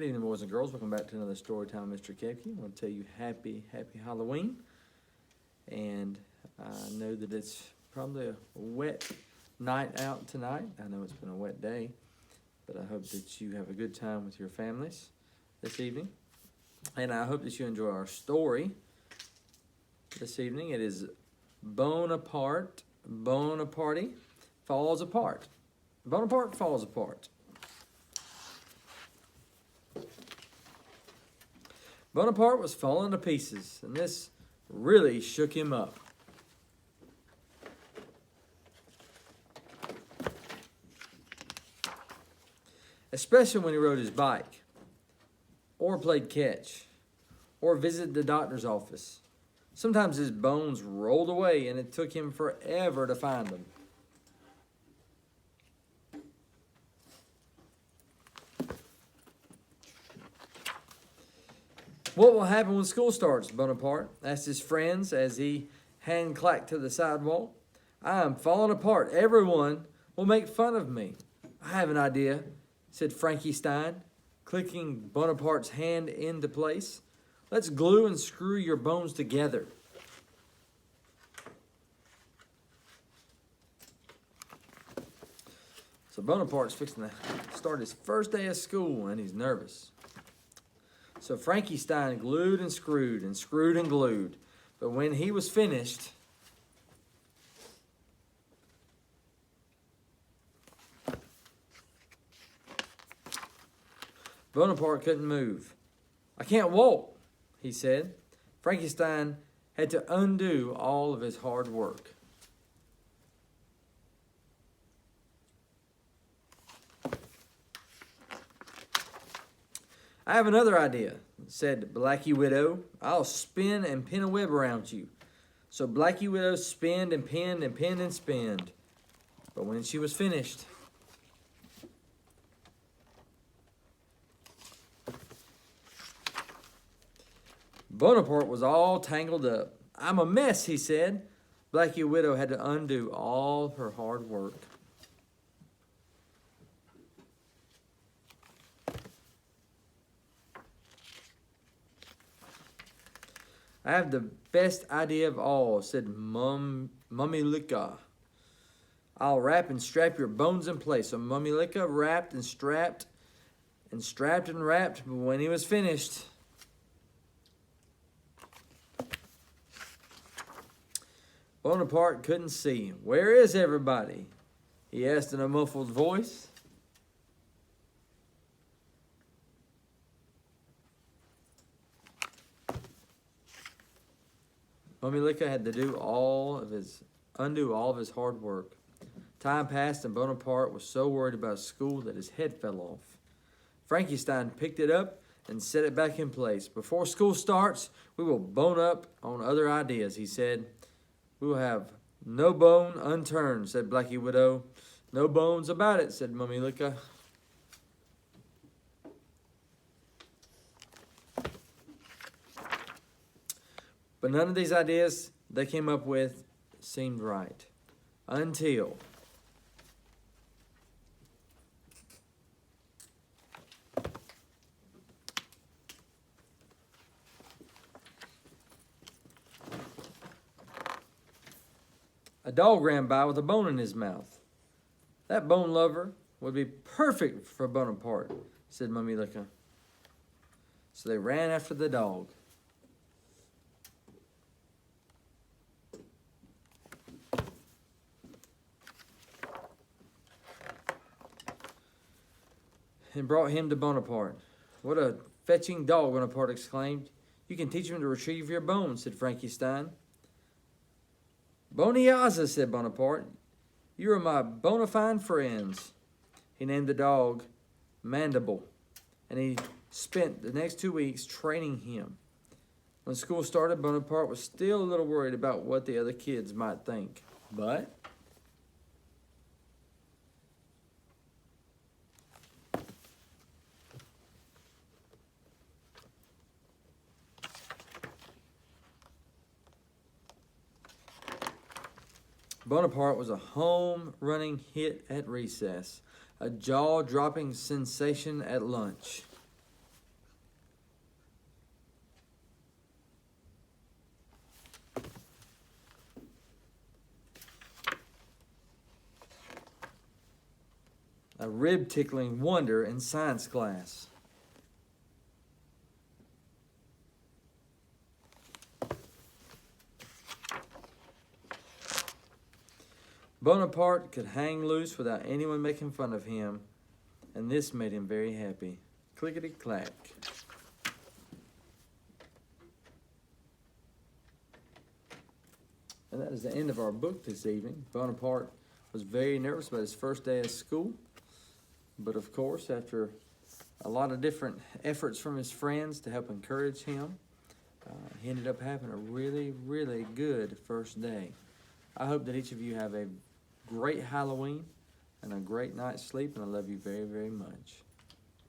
Good evening, boys and girls. Welcome back to another story time, Mr. Kepke. I want to tell you happy Halloween. And I know that it's probably a wet night out tonight. I know it's been a wet day, but I hope that you have a good time with your families this evening. And I hope that you enjoy our story this evening. It is Bonaparte falls apart. Bonaparte falls apart. Bonaparte was falling to pieces, and this really shook him up. Especially when he rode his bike, or played catch, or visited the doctor's office. Sometimes his bones rolled away, and it took him forever to find them. What will happen when school starts, Bonaparte asked his friends as he hand-clacked to the sidewalk. I am falling apart. Everyone will make fun of me. I have an idea, said Frankenstein, clicking Bonaparte's hand into place. Let's glue and screw your bones together. So Bonaparte's fixing to start his first day of school, and he's nervous. So Frankenstein glued and screwed and screwed and glued. But when he was finished, Bonaparte couldn't move. I can't walk, he said. Frankenstein had to undo all of his hard work. I have another idea, said Blacky Widow. I'll spin and pin a web around you. So Blacky Widow spinned and pinned and pinned and spinned. But when she was finished, Bonaparte was all tangled up. I'm a mess, he said. Blacky Widow had to undo all her hard work. I have the best idea of all, said Mummylika. I'll wrap and strap your bones in place. So Mummylika wrapped and strapped and strapped and wrapped, but when he was finished, Bonaparte couldn't see. Where is everybody? He asked in a muffled voice. Mummylika had to undo all of his hard work. Time passed, and Bonaparte was so worried about school that his head fell off. Frankenstein picked it up and set it back in place. Before school starts, we will bone up on other ideas, he said. We will have no bone unturned, said Blacky Widow. No bones about it, said Mummylika. But none of these ideas they came up with seemed right. Until a dog ran by with a bone in his mouth. That bone lover would be perfect for Bonaparte, said Mummylika. So they ran after the dog. And brought him to Bonaparte. What a fetching dog, Bonaparte exclaimed. You can teach him to retrieve your bones, said Frankenstein. Boniaza, said Bonaparte. You are my bona fide friends. He named the dog Mandible, and he spent the next 2 weeks training him. When school started, Bonaparte was still a little worried about what the other kids might think. But Bonaparte was a home-running hit at recess, a jaw-dropping sensation at lunch. a rib-tickling wonder in science class. Bonaparte could hang loose without anyone making fun of him, and this made him very happy. Clickety-clack. And that is the end of our book this evening. Bonaparte was very nervous about his first day of school, but of course, after a lot of different efforts from his friends to help encourage him, he ended up having a really, really good first day. I hope that each of you have a great Halloween and a great night's sleep, and I love you very, very much.